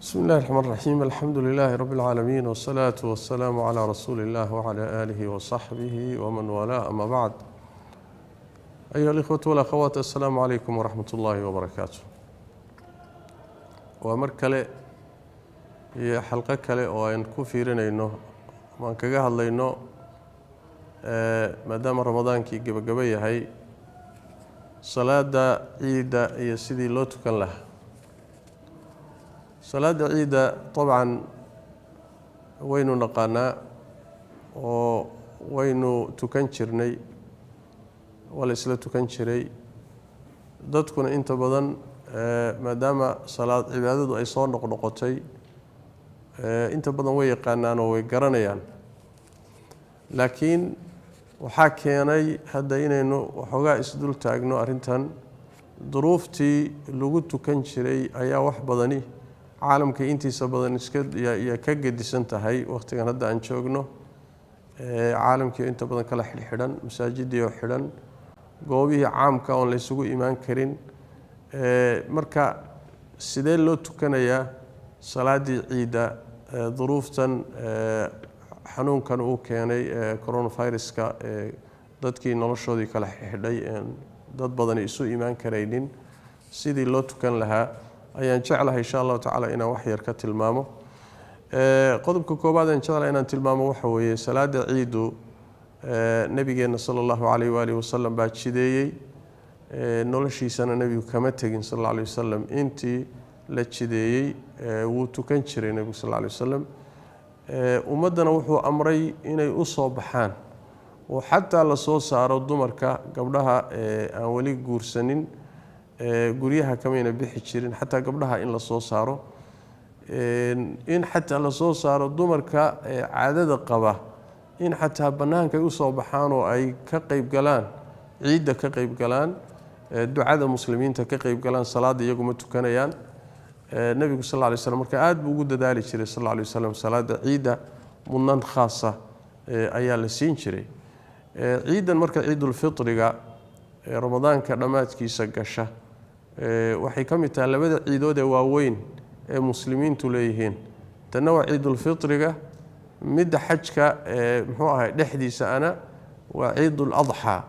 بسم الله الرحمن الرحيم. الحمد لله رب العالمين والصلاة والسلام على رسول الله وعلى آله وصحبه ومن والاه. أما بعد، أيها الإخوة والأخوات، السلام عليكم ورحمة الله وبركاته. ومركلة هي حلقة كلة وإن كفيرنا إنه ما كجاه الله إنه ما دام رمضان كي جبية هاي صلاة عيد يسدي لو تكن له. صلاة عيد طبعا وين نقانا وين تكنشرني ولا سلا تكنشري dadkuna inta badan maadaama salaad cibaadadu ay soo noqnoqotay inta badan way yaqaanaan oo way garanayaan, laakiin waxaa keenay hadda inaynu waxoogaa isdul taagno arrintan. duruuftii lagu tukan jiray ayaa wax badani caalamka intiisa badan iska ka gedisan tahay waqtigan hadda aan joogno. caalamkii inta badan kala xidhan, masaajidii oo xidhan, goobihii caamka oo la isugu imaan karin. marka sidee loo tukanayaa salaadii ciida duruuftan xanuunkan uu keenay coronavirus-ka dadkii noloshoodii kala xidhay dad badan isu imaan karaynin, sidii loo tukan lahaa ayaan jeclahay insha Allah taala inaan wax yar ka tilmaamo. qodobka koobaad aan jeclahay inaan tilmaamo waxa weeye salaada ciidu nabigeena sallallahu alayhi wa alihi wasallam baa jideeyay. noloshiisana nabigu kama tagin sallallahu alayhi wasallam, intii la jideeyay wuu tukan jiray nabigu sallallahu alayhi wasallam. ummadana wuxuu amray inay u soo baxaan oo xataa la soo saaro dumarka gabdhaha aan wali guursanin guryaha kamayna bixi jirin, xataa gabdhaha in la soo saaro, in xataa la soo saaro dumarka caadada qaba in xataa banaanka u soo baxaan oo ay ka qayb galaan ciidda, ka qayb galaan ducada muslimiinta, ka qayb galaan salaada iyagu ma tukanayaan. nabigu sallallahu alayhi wasallam marka aad buu ugu dadaali jiray sallallahu alayhi wasallam salaada ciidda mudnaan khaasa ayaa la siin jiray. ciidan marka ciidul fitriga ramadaanka dhamaadkiisa gasha waxay ka mid tahay labada ciidood ee waaweyn ee muslimiintu leeyihiin. tanna waa ciidul fitriga, midda xajka muxuu ahay dhexdiisa ana waa ciidul adha.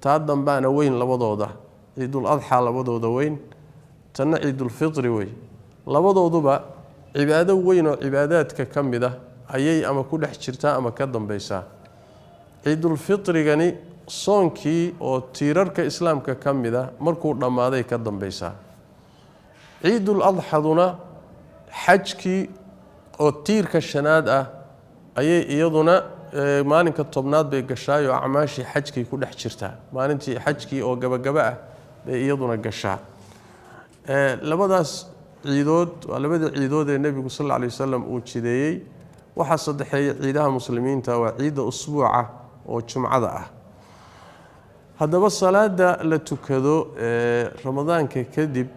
taa dambaana weyn labadooda, ciidul adha labadooda weyn, tanna ciidul fitri wey. labadooduba cibaado weyn oo cibaadaadka ka mid ah ayay ama ku dhex jirtaa ama ka dambaysaa. ciidul fitrigani soonkii oo tiirarka islaamka ka mid ah markuu dhammaaday ka dambaysaa. ciidul adxaduna xajkii oo tiirka shanaad ah ayay iyaduna maalinka tobnaad bay gashaay oo acmaashii xajkii ku dhex jirtaa. maalintii xajkii oo gabagaba ah bay iyaduna gashaa. labadaas ciidood waa labada ciidood ee nabigu sallallahu alayhi wasallam uu jideeyay. waxa saddexeeya ciidaha muslimiinta waa ciida usbuuca oo jumcada ah. haddaba salaada la tukado ramadaanka kadib,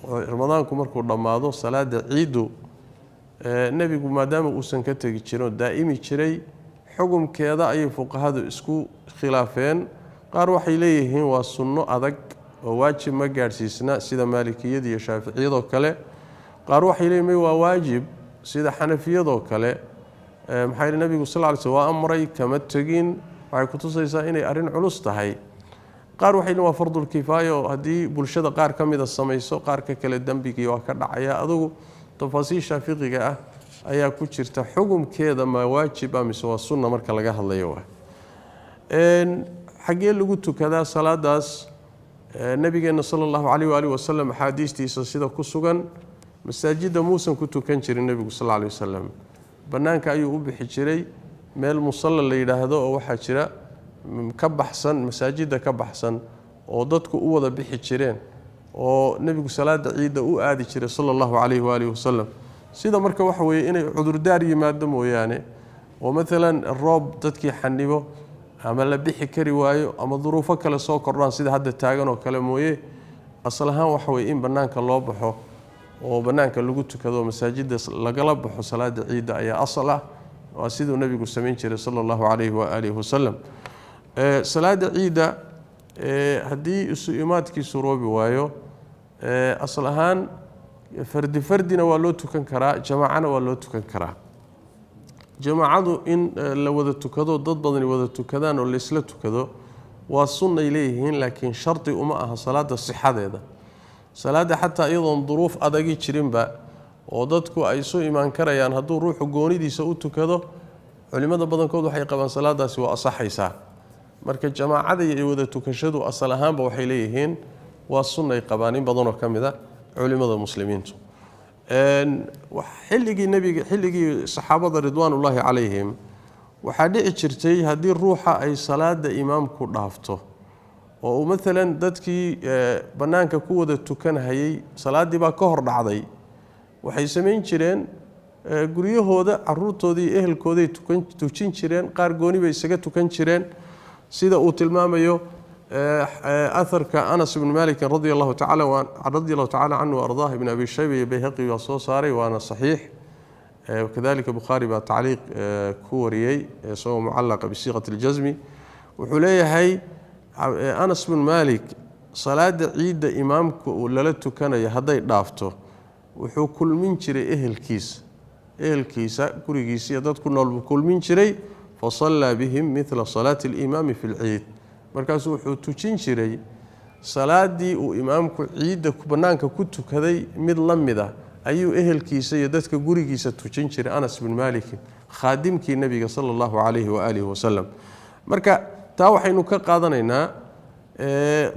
ramadaanku markuu dhammaado, salaada ciidu nabigu maadaama uusan ka tegi jirin oo daa'imi jiray, xukumkeeda ayay fuqahadu isku khilaafeen. qaar waxay leeyihiin waa sunno adag oo waajib ma gaarsiisna sida maalikiyada iyo shaaficiyada kale. qaar waxay leeyihiin waa waajib sida xanafiyada kale. maxay nabigu sallallahu alayhi wasallam waa amray kama tagin, waxay ku tusaysaa inay arrin culus tahay. qaar waxay leeyihiin waa fardul kifaaya, haddii bulshada qaar ka mid ah samayso qaarka kale dambigii waa ka dhacaya. adigu tafaasiisha fiqiga ah ayaa ku jirta. xukumkeeda ma waajib ah mise waa sunna marka laga hadlayo. xagee lagu tukadaa salaadaas? nabigeena sallallahu alayhi wa alihi wasallam xadiistiisa sida ku sugan masaajida muusan ku tukan jirin nabigu sallallahu alayhi wasallam. banaanka ayuu u bixi jiray, meel musalla la yiraahdo oo waxa jira ka baxsan masaajida, ka baxsan oo dadku u wada bixi jireen oo nabigu salaada ciida u aadi jiray sallallahu alayhi wa alihi wasallam. sida marka waxa weeye inay cudurdaar yimaado mooyaane oo maalan roob dadkii xanibo ama la bixi kari waayo ama duruufo kale soo kordhaan sida hadda taagan oo kale mooye, asal ahaan waxa weeye in banaanka loo baxo oo banaanka lagu tukado masaajida lagala baxo salaada ciida ayaa asal ah. waa sidoo nabigu sameyn jiray sallallahu alayhi wa alihi wasallam. salaada ciida haddii isu imaadkiisu roobi waayo asal ahaan fardina waa loo tukan karaa jamaacana waa loo tukan karaa jamaacadu in la wada tukado dad badan wada tukadaan oo la isla tukado waa sunnay leeyihiin laakiin sharti uma aha salaada sixadeeda salaada xataa iyadoon duruuf adagi jirinba oo dadku ay soo imaan karayaan hadduu ruuxu goonidiisa u tukado culimada badankood waxay qabaan salaadaasi waa asaxaysaa marka jamaacada iyo wada tukashadu asal ahaanba waxay leeyihiin waa sunnay qabaan in badanoo ka mid ah culimada muslimiintu xilligii saxaabada ridwaanullaahi calayhim waxaa dhici jirtay haddii ruuxa ay salaada imaamku dhaafto oo uu maalan dadkii bannaanka ku wada tukanhayay salaaddii baa ka hor dhacday waxay samayn jireen guryahooda caruurtoodii iyo ehelkooday tujin jireen qaar gooni bay isaga tukan jireen sida uu tilmaamayo aharka Anas ibn Malik radiyallahu ta'ala anhu ardaah ibn Abi Shayba iyo Bayhaqi waa soo saaray waana saxiix kadalika Bukhari baa tacliiq ku wariyay soo mucallaqa bi siiqati al-jazmi wuxuu leeyahay Anas ibn Malik salaada ciida imaamku uu lala tukanayo haday dhaafto wuxuu kulmin jiray ehelkiisa gurigiisa dadku nool kulmin jiray fa salla bihim mithla salati al-imam fi al-eid markaas wuxuu tujin jiray salaadii uu imaamku ciida banaanka ku tukaday mid lamida ayuu ehelkiisa iyo dadka gurigiisa tujin jiray Anas ibn Malik khaadimkii nabiga sallallahu alayhi wa alihi wa sallam marka taa waxaynu ka qaadanaynaa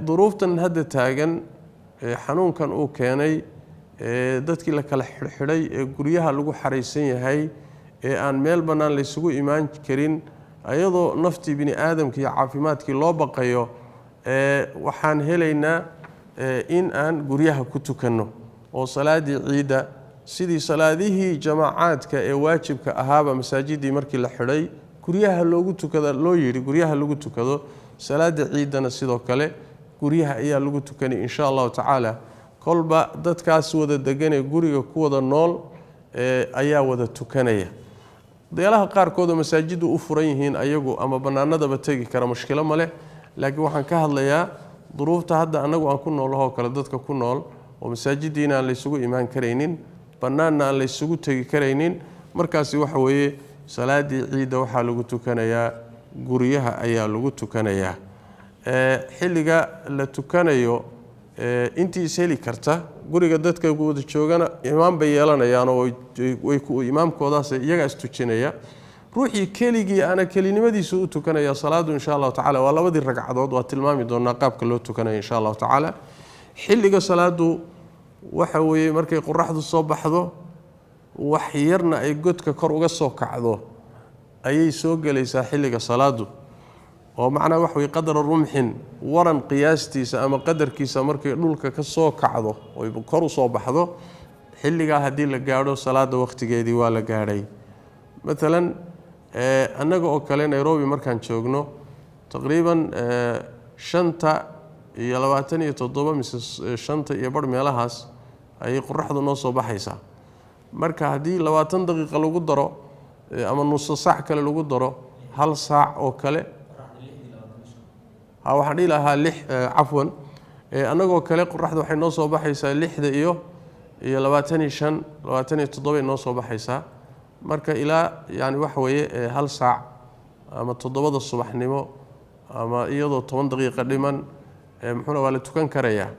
duruuftan hadda taagan xanuunkan uu keenay dadkii la kala xidhay ee guryaha lagu xareysan yahay ee aan meel banaan la isugu imaan karin ayadoo naftii bini aadamka iyo caafimaadkii loo baqayo waxaan helaynaa in aan guryaha ku tukanno oo salaadii ciida sidii salaadihii jamaacaadka ee waajibka ahaaba masaajidii markii la xidhay guryaha loogu tukado loo yiri guryaha lagu tukado salaada ciidana sidoo kale guryaha ayaa lagu tukanay insha Allah ta'ala kolba dadkaas wada degan ee guriga ku wada nool ayaa wada tukanaya deelaha qaar kood masaajidu u furan yihiin ayagu ama banaanadaba tagi kara mushkilo male laakiin waxaan ka hadlayaa duruufta hadda anagu aan ku noolahay kala dadka ku nool oo masaajidiina aan la isugu imaan kareynin banaanna aan la isugu tagi kareynin markaas waxa weeye salaadii ciida waxa lagu tukanayaa guryaha ayaa lagu tukanayaa xilliga la tukanayo intii heli karta guriga dadka wada joogana imaam bay yeelanayaan oo way ku imaamkoodaas iyaga istujinaya ruuxii keligii ana kelinimadiisu u tukanaya salaadu insha Allah ta'ala waa labadii ragcadood waa tilmaami doonaa qaabka loo tukanayo insha Allah ta'ala xilliga salaadu waxa weeye markay qorraxdu soo baxdo wax yarna ay godka kor uga soo kacdo ayay soo galaysaa xilliga salaadu oo macna wax way qadar rumxin waran qiyaastiisa ama qadarkiisa markay dhulka ka soo kacdo oo kor u soo baxdo xilliga hadii la gaaro salaada waqtigeedii waa la gaaray مثلا anaga oo kale Nairobi markaan joogno taqriiban 5 iyo 27 mise 5 iyo bar meelahaas ay qorraxdu noo soo baxaysaa marka hadii 20 daqiiqo lagu daro ama nus saac kale lagu daro hal saac oo kale waxaan dhigi lahaa 6 cafwan anagoo kale qorraxdu waxay noo soo baxaysaa 6 iyo 25 27 noo soo baxaysaa marka ilaa yani waxa weeye hal saac ama 7 subaxnimo ama iyadoo 10 daqiiqo dhiman muxuna waa la tukan karayaa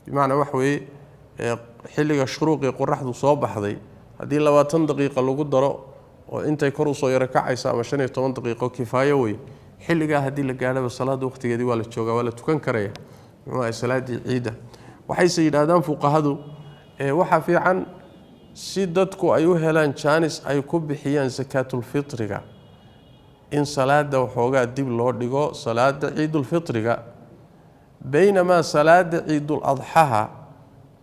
bimaana wax weeye xilliga shuruuqi qorraxdu soo baxday hadii 20 daqiiqo lagu daro oo intay kor u soo yara kacaysa ama 15 daqiiqo kifaayo way xilliga hadii la gaaro salaada waqtigeedii waa la joogaa waa la tukan karaya muxuu salaadii ciida waxay yiraahdaan fuqahadu waxa fiican si dadku ay u helaan chance ay ku bixiyaan zakatul fitriga in salaada waxoogaa dib loo dhigo salaada ciidul fitriga baynama salaada ciidul adhaha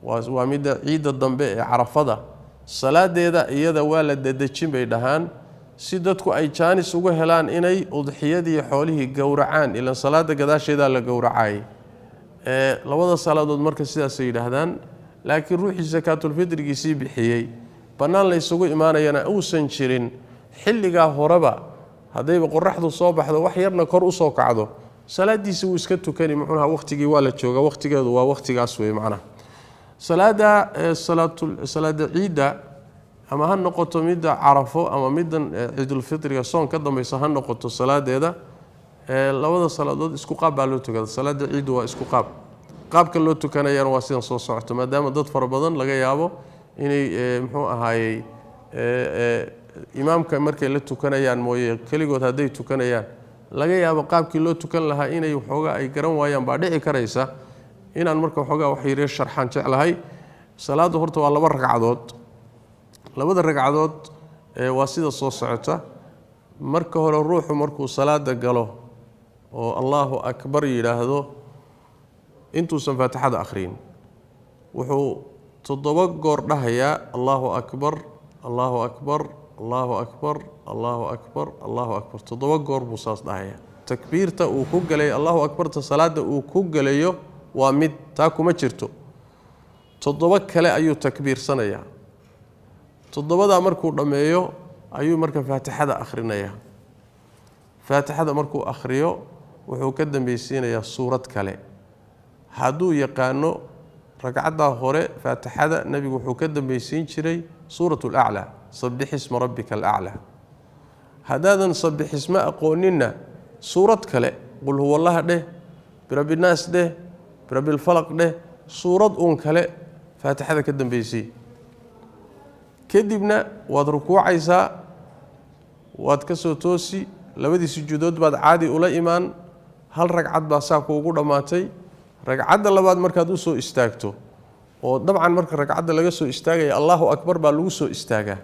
waa mid ciida dambe ee carafada salaadeeda iyada waa la dadajin bay dhahaan si dadku ay chance uga helaan inay udhiyadii xoolihii gowracaan ila salaada gadaasheeda la gowracay labada salaadood marka sidaas ay yiraahdaan laakiin ruuxii zakatul fitriga si bixiyay banaan la isugu imaanayana uusan jirin xilliga horeba hadayba qorraxdu soo baxdo wax yarna kor u soo kacdo salaadiisa uu iska tukani muxuuna waqtigii waa la jooga waqtigeedu waa waqtigaas weey macna salaada ciida ama ha noqoto midda carafo ama middan ciidul fitriga soon ka dambaysa ha noqoto salaadeeda labada salaadood isku qaab baa loo tukada salaada ciidu waa isku qaabka loo tukanayana waa sidan soo socoto maadaama dad fara badan laga yaabo inay muxuu ahaayey imaamka markay la tukanayaan mooye kaligood hadday tukanayaan laga yaabo qaabkii loo tukan lahaa inay waxoogaa ay garan waayaan baa dhici karaysa inaan marka waxoogaa wax yar sharxaan jeclahay salaadu horta waa laba ragcadood labada ragcadood waa sida soo socota marka hore ruuxu markuu salaada galo oo Allahu akbar yiraahdo intuusan faatixada akhriin wuxuu 7 goor dhahayaa Allahu akbar Allahu akbar Allahu akbar Allahu akbar Allahu akbar 7 goor buu saas dhahayaa takbiirta uu ku galay Allahu akbar ta salaada uu ku galayo waa mid taa kuma jirto 7 kale ayuu takbiirsanayaa 7da markuu dhameeyo ayuu marka faatixada akhrinayaa faatixada markuu akhriyo wuxuu ka dambaysiinayaa suurad kale hadduu yaqaano ragcadda hore faatixada nabigu wuxuu ka dambaysiin jiray suuratul a'la sabbih isma rabbikal a'la hadaadan sabbih isma aqoonina suurad kale qul huwallahu dheh birabbin nas dheh birabbil falaq dheh suurad kale faatixada ka dambaysii kadibna waad rukuucaysaa waad ka soo toosi labadii sujuudood baad caadi ula imaan hal ragcad baa saa kuugu dhamaatay ragcadda labaad markaad u soo istaagto oo dabcan marka ragcadda laga soo istaagay Allahu akbar baa lagu soo istaagaa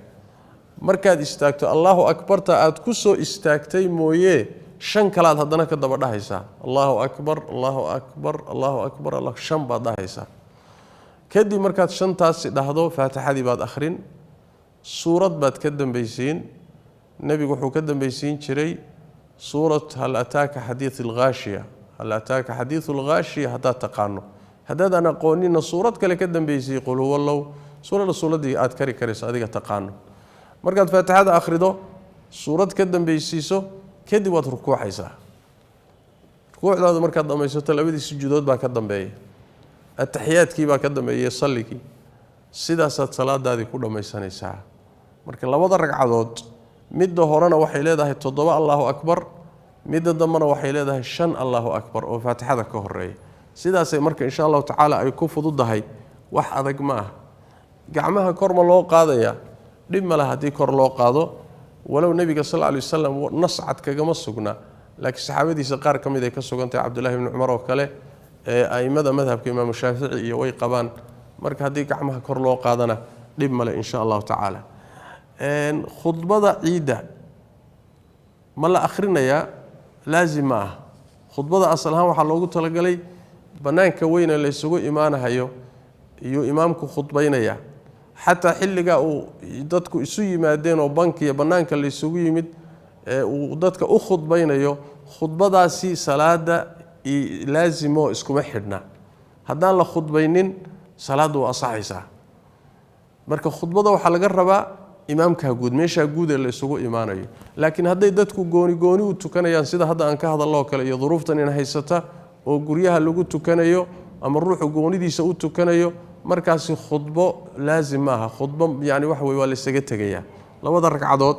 markaad istaagto Allahu akbar ta aad ku soo istaagtay mooye shan kalaad haddana ka daba dhahaysaa Allahu akbar Allahu akbar Allahu akbar Allah shan baad dhahaysaa kadib markaad shantaasi dhahdo faatixadii baad akhrin suurad baad ka dambaysiin nabigu wuxuu ka dambaysiin jiray suurat hal ataaka hadithul ghaashiya hal ataaka hadithul ghaashiya hadaa taqaano hadaan aqoonina suurad kale ka dambaysii qul huwallahu suuradii aad kari karayso adiga taqaano markaad faatixada akhrido suurad ka dambaysiiso kadib waad rukuucaysaa rukuucdaada markaad dhamaysato labadii sujuudood baa ka dambeeya ataxiyaadkii baa ka dambeeya salligii sidaasaad salaadaadii ku dhamaysanaysaa marka labada ragcadood midda horena waxay leedahay 7 Allahu akbar midda dambana waxay leedahay 5 Allahu akbar oo faatixada ka horeeya sidaasay marka insha Allah tacaala ay ku fududahay wax adag ma ah gacmaha kor ma loo qaadaya dhib ma laha hadii kor loo qaado walow nabiga sallallahu alayhi wasallam nascad kagama sugna laakiin saxaabadiisa qaar kamid ay ka sugantay Abdullah ibn Umar oo kale aimada madhabka Imam Shaafici iyo way qabaan marka hadii gacmaha kor loo qaadana dhib ma la insha Allah tacaala khudbada ciida ma la akhrinaya laazim ah khudbada asal ahaan waxa loogu talagalay banaanka weyn ee la isugu imaanayo iyo imaamku khudbaynaya hatta xilliga uu dadku isu yimaadeen oo bankiga banaanka la isugu yimid uu dadka u khudbaynayo khudbadaasi salaada laazimo iskuma xidhna hadaan la khudbaynin salaadu waa saxaysa marka khudbada waxa laga rabaa imaamka guud meesha guud ee la isugu imaanayo laakiin haday dadku gooni u tukanayaan sida hadda aan ka hadalno kale iyo duruuftan in haysata oo guryaha lagu tukanayo ama ruuxu goonidiisa u tukanayo markaasi khudbo laazim maaha khudbo yani wax way waa la isaga tagaya labada ragcadood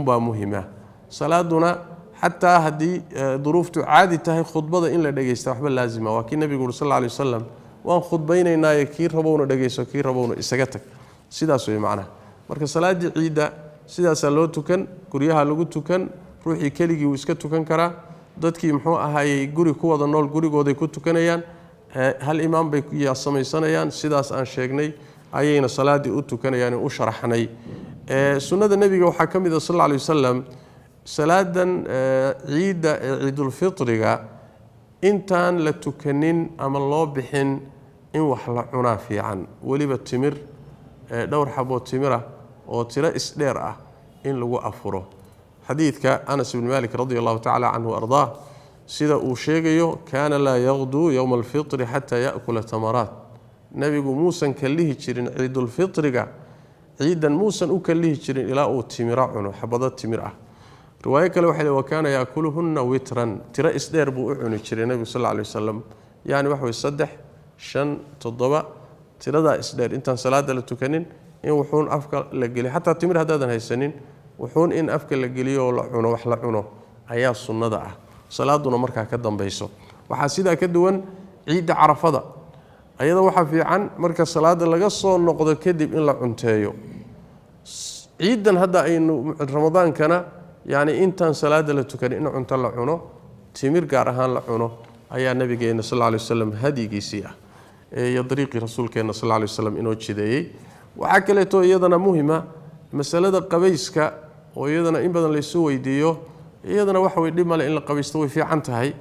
baa muhiima salaaduna hatta hadii duruuftu caadi tahay khudbada in la dhageysto waxba laazima waa kii nabigu sallallahu alayhi wasallam waan khudbaynaynaa kii rabowna dhageyso kii rabowna isaga tag sidaas way macna marka salaadii ciida sidaas loo tukan guryaha lagu tukan ruuxii keligii uu iska tukan karaa dadkii muxuu ahaayay guri ku wada nool gurigooda ku tukanayaan hal imaam bay samaysanayaan sidaas aan sheegnay ayayna salaadii u tukanayaan u sharaxnay sunnada nabiga waxa kamid ah sallallahu alayhi wasallam salaadan ciida ciidul fitriga intaan la tukanin ama loo bixin in wax la cunaa fiican waliba timir dhowr xabo timira oo tira isdheer ah in lagu afuro xadiidka Anas ibn Malik radiyallahu ta'ala anhu ardaa sida uu sheegayo kana la yaghdu yawm al-fitr hatta ya'kula tamarat nabigu muusan kalihi jirin ciidul fitriga ciidan muusan u kalihi jirin ilaa uu timira cuno xabada timir ah riwaayo kale waxa la wakana yaakuluhunna witran tira isdheer buu u cuni jiray nabigu sallallahu alayhi wasallam yani wax way 3 5 7 tirada isdheer intaan salaada la tukanin in wuxuun afka la geliyo xataa timir haddaadan haysanin wuxuun in afka la geliyo oo la cuno wax la cuno ayaa sunnada ah salaaduna markaa ka dambayso waxaa sidaa ka duwan ciidda carafada ayada waxaa fiican marka salaada laga soo noqdo kadib in la cunteeyo ciidan hadda aynu ramadaankana yani intaan salaada la tukan in cunto la cuno timir gaar ahaan la cuno ayaa nabigeena sallallahu alayhi wasallam hadigiisii ah ee dariiqi rasuulkeena sallallahu alayhi wasallam inoo jideeyay waxa kale oo iyadana muhiima masalada qabayska oo iyadana in badan la isoo weydiiyo iyadana waxa way dhimale in la qabaysto way fiican tahay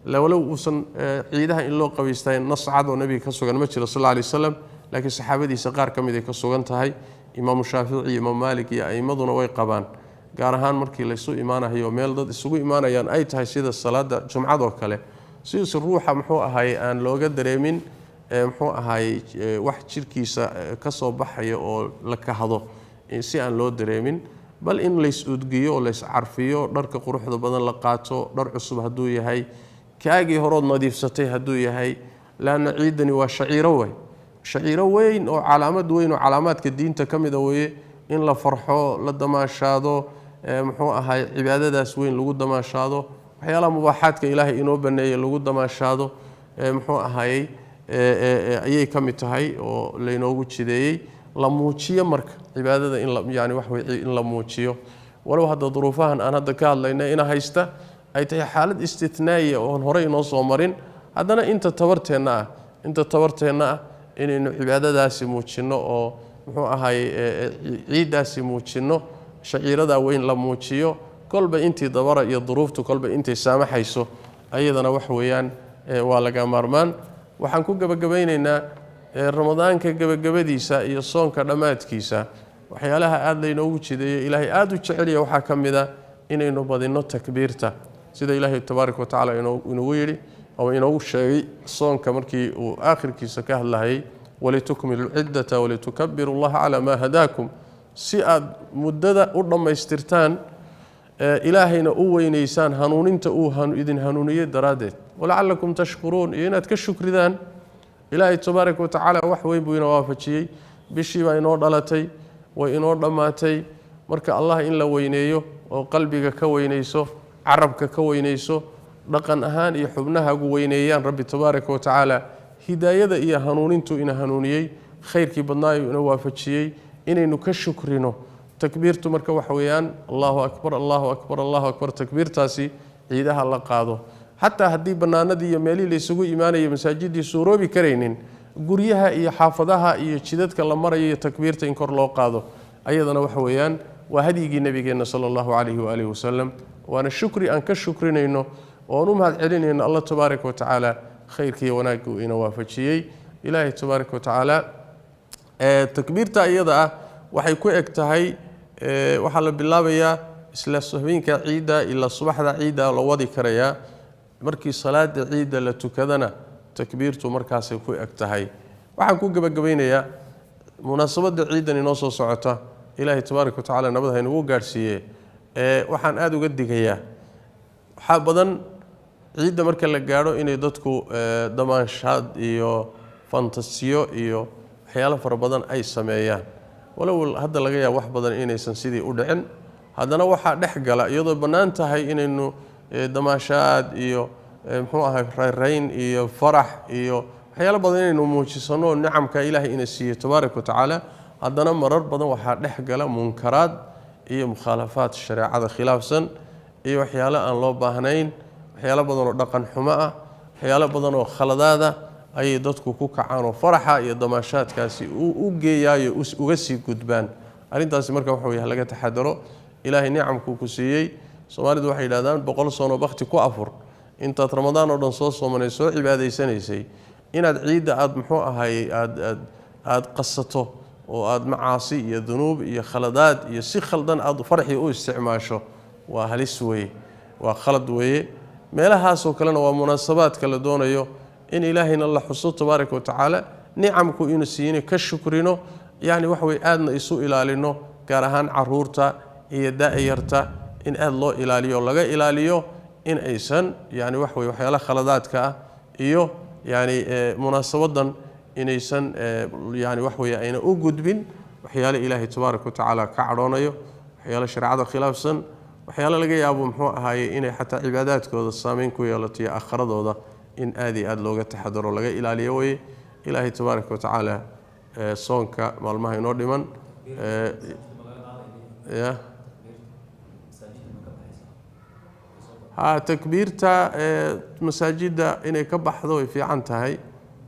lawalow uusan ciidaha in loo qabaystay nascad oo nabiga ka sugan ma jiro sallallahu alayhi wasallam laakiin saxaabadiisa qaar kamid ay ka sugan tahay imaam shaafici imaam maalik iyo aymaduna way qabaan gaar ahaan markii la isoo imaanayo meel dad isugu imaanayaan ay tahay sida salaada jumcada oo kale sidoo ruuxa muxuu ahaay aan looga dareemin muxuu ahaay wax jirkiisa ka soo baxaya oo la kahado si aan loo dareemin bal in la isudgiyo oo la iscarfiyo dharka quruxda badan la qaato dhar cusub haduu yahay kaagi horood nadiifsatay haduu yahay laana ciidani waa shaciiro weyn oo calaamaadka diinta kamid ah weeye in la farxo la damaashaado muxuu ahaay cibaadadaas weyn lagu damaashaado waxyaalaha mubaaxaadka ilaahay inoo baneeyay lagu damaashaado muxuu ahaay ayay kamid tahay oo la inoogu jideeyay la muujiyo marka cibaadada in la yani wax weey in la muujiyo walow hadda duruufahan aan hadda ka hadlaynay ina haysta ay tahay xaalad istitnaa'iya oo hore inoo soo marin haddana inta tabarteena inaynu cibaadadaasi muujino oo muxuu ahaay ciidaasi muujino shaciirada weyn la muujiyo kolba intii dabara iyo duruuftu kolba intay saamaxayso ayadana wax weeyaan waa laga maarmaan waxaan ku gabagabaynaynaa ramadaanka gabagabadiisa iyo soonka dhamaadkiisa waxyaalaha aad laynoogu jideeyo ilaahay aad u jecel yahay waxa kamida inaynu badino takbiirta sida ilaahay tabaaraka wa taala inuu yiri oo inuu sheegay soonka markii uu aakhirkiisa ka hadlayay walitukmilu ciddata walitukabbiru allaha ala ma hadakum si aad muddada u dhamaystirtaan ilaahayna u weynaysaan hanuuninta uu idin hanuuniyay daraadeed walaallakum tashkuruun inaad ka shukridaan ilaahay tabaaraka wa taala wax weyn buu inoo waafajiyay bishii baa inoo dhalatay way inoo dhamaatay marka allah in la weyneeyo oo qalbiga ka weynayso carabka ka weynayso dhaqan ahaan iyo xubnahaagu weyneeyaan rabbi tabaaraka wa taala hidaayada iyo hanuunintu ina hanuuniyay khayrkii badnaayo ina waafajiyay inaynu ka shukrino takbiirtu marka wax weeyaan Allahu akbar Allahu akbar Allahu akbar takbiirtaasi ciidaha la qaado hatta hadii banaanadii iyo meelii la isugu iimaanayay masaajidii suuroobi kareenin guryaha iyo xaafadaha iyo jidadka la marayo takbiirta in kor loo qaado ayadana wax weeyaan waa hadiyigi nabigeena sallallahu alayhi wa alihi wasallam waana shukri aan ka shukrinayno oo mahad celinayno Allah tabaaraka wa taala khayrkii wanaagu ina waafajiyay ilaahay tabaaraka wa taala takbiirta iyada waxay ku egtahay waxa la bilaabayaa isla habeenka ciida ila subaxda ciida la wadi karaya markii salaada ciida la tukadana takbiirtu markaas ay ku egtahay waxaan ku gabagabaynayaa munaasabada ciidan inoo soo socota ilaahay tabaaraka wa taala nabadha inuu gaarsiiyay waxaan aad uga digayaa waxa badan ciida marka la gaaro inay dadku damaanshaad iyo fantasiyo iyo waxyaalo fara badan ay sameeyaan walow hadda laga yaabo wax badan inaysan sidii u dhicin haddana waxa dhaxgala iyadoo banaan tahay inaynu damaashaad iyo muxuu ahay rayn iyo farax iyo waxyaalo badan inaynu muujisano nicamka ilaahay ina siiyo tabaaraka wa taala haddana marar badan waxa dhaxgala munkaraad iyo mukhalafaad shariicada khilaafsan iyo waxyaalo aan loo baahnayn waxyaalo badan oo dhaqan xumo ah waxyaalo badan oo khaladaada ay dadku ku kacaan oo faraxa iyo damaashaadkaasi u geeyayo uga sii gudbaan arintaasi marka waxa weeye laga taxadaro ilaahay nicamku ku siiyay Soomaalidu waxay yiraahdaan 100 sano waqti ku afur intaad ramadaan oo dhan soo soomanayso cibaadaysanaysay inaad ciida aad muxuu ahay aad qasato oo aad macaasi iyo dunuub iyo khaladaad iyo si khaldan aad farxi u isticmaasho waa halis weeye waa khalad weeye meelahaas oo kalena waa munaasabaadka la doonayo in ilaahayna la xuso tabaaraka wa taala nicamku inuu siiyay ka shukrino yani wax way aadna isu ilaalino gaar ahaan caruurta iyo daa'irta in aad loo ilaaliyo laga ilaaliyo in aysan yani wax way waxyaalo khaladaadka iyo yani munaasabadan inaysan yani wax weeye ayna u gudbin waxyaalo ilaahay tabaaraka wa tacaala ka cadhoonayo waxyaalo shareecada khilaafsan waxyaalo laga yaabo muxuu ahaaye inay xataa cibaadaadkooda saameyn ku yeelato iyo aakhiradooda in aad iyo aad looga taxadaro laga ilaaliyo weye ilaahay tabaaraka wa tacaala soonka maalmaha inoo dhiman ya takbiirta masaajida inay ka baxdo way fiican tahay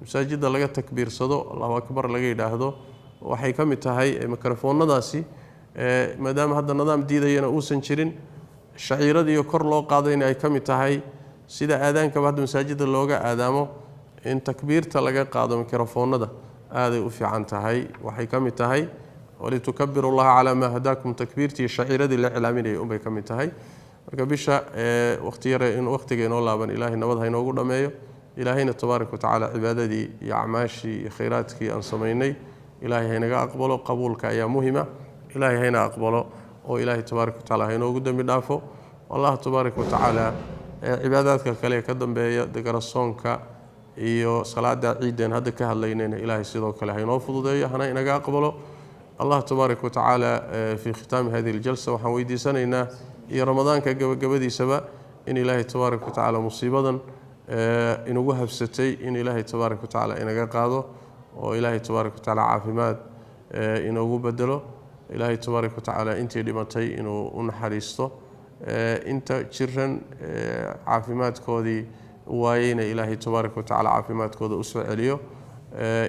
masaajida laga takbiirsado Allahu akbar laga yiraahdo waxay kamid tahay mikrofoonadaasi maadaama hadda nidaam diidayna uusan jirin shaciirada iyo kor loo qaadayna ay kamid tahay sida aadaanka baad masaajida looga aadaamo in takbiirta laga qaado mikrofoonada aad ay u fiican tahay waxay kamid tahay walitukabbiru Allah ala ma hadakum takbiirti shaciirada la cilaaminay bay kamid tahay marka bisha waqti yar in waqtiga inoo laaban ilaahay nabad ha inoogu dhameeyo ilaahayna tabaaraka wa tacaala cibaadadii iyo acmaashii iyo khayraadkii aan sameynay ilaahay haynaga aqbalo qabuulka ayaa muhiima ilaahay hayna aqbalo oo ilaahay tabaaraka wa tacaala inoogu dambi dhaafo wallahu tabaaraka wa tacaala cibaadaadka kale ka dambeeya degarasoonka iyo salaada ciideen hadda ka hadlaynayna ilaahay sidoo kale haynoo fududeeyo hana inaga aqbalo الله تبارك وتعالى في ختام هذه الجلسة وحن ويديسانينا يا رمضان كجبدي سبا إن الله تبارك وتعالى مصيبة إن وهب ستي إن الله تبارك وتعالى إن قاضه وإله تبارك وتعالى عافمات إن بدله إله تبارك وتعالى أنت لمتي إنه نحرسته أنت شرن عافمات كودي وين إله تبارك وتعالى عافمات كودي أسوأ عليه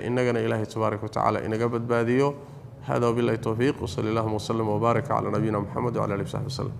إننا إله تبارك وتعالى إن قبض باديو هذا وبالله التوفيق وصلى الله وسلم وبارك على نبينا محمد وعلى اله وصحبه وسلم